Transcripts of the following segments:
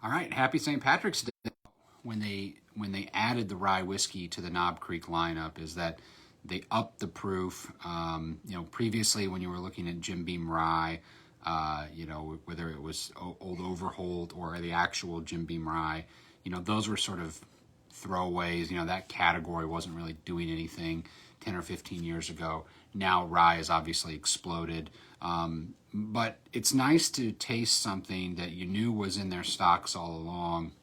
All right, happy St. Patrick's Day. When they added the rye whiskey to the Knob Creek lineup, is that they upped the proof. Previously when you were looking at Jim Beam rye, whether it was Old Overhold or the actual Jim Beam rye, those were sort of throwaways. That category wasn't really doing anything 10 or 15 years ago. Now rye has obviously exploded. But it's nice to taste something that you knew was in their stocks all along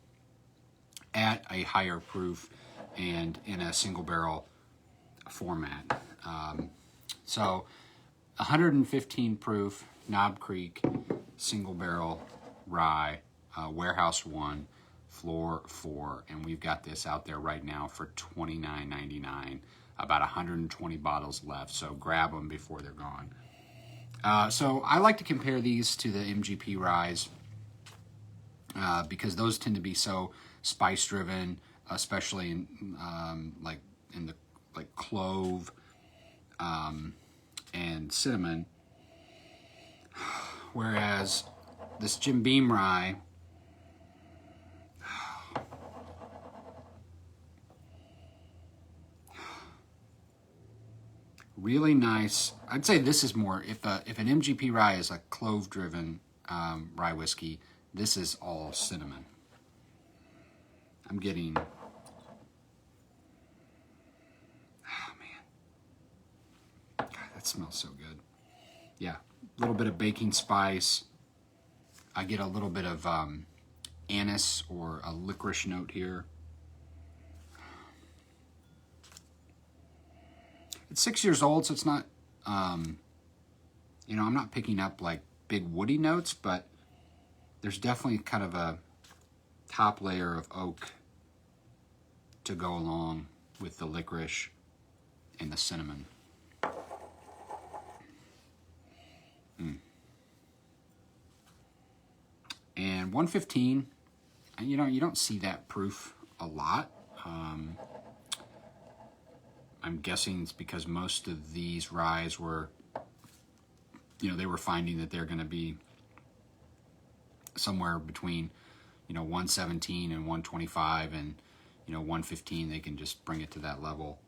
at a higher proof and in a single barrel format. So 115 proof Knob Creek single barrel rye, warehouse 1, floor 4, and we've got this out there right now for $29.99. About 120 bottles left, so grab them before they're gone. So I like to compare these to the MGP ryes because those tend to be so spice driven, especially in the clove and cinnamon. Whereas this Jim Beam rye, really nice. I'd say this is more, if an MGP rye is a clove driven rye whiskey, this is all cinnamon. I'm getting, oh man, God, that smells so good. Yeah, a little bit of baking spice. I get a little bit of anise or a licorice note here. It's 6 years old, so it's not, I'm not picking up like big woody notes, but there's definitely kind of a top layer of oak to go along with the licorice and the cinnamon. And 115, you don't see that proof a lot. I'm guessing it's because most of these ryes were, they were finding that they're going to be somewhere between, 117 and 125, and 115 they can just bring it to that level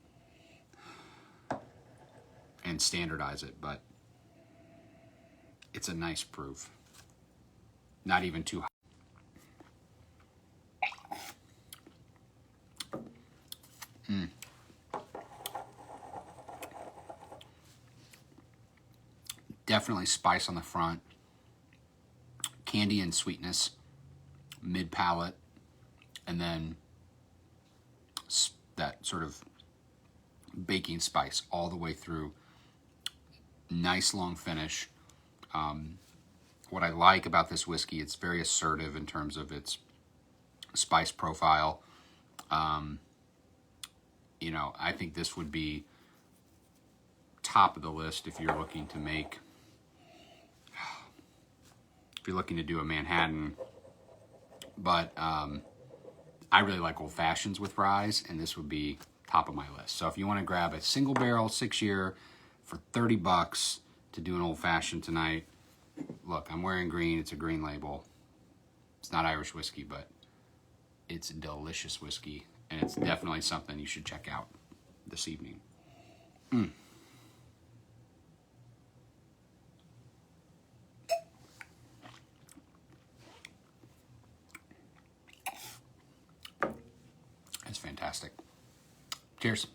and standardize it. But it's a nice proof, not even too high. Definitely spice on the front, candy and sweetness, mid-palate, and then that sort of baking spice all the way through. Nice long finish. What I like about this whiskey, it's very assertive in terms of its spice profile. I think this would be top of the list if you're looking to make, if you're looking to do a Manhattan. But I really like old fashions with ryes, and this would be top of my list. So if you want to grab a single barrel 6-year for $30 to do an old fashioned tonight, look, I'm wearing green. It's a green label. It's not Irish whiskey, but it's delicious whiskey, and it's definitely something you should check out this evening. It's fantastic. Cheers.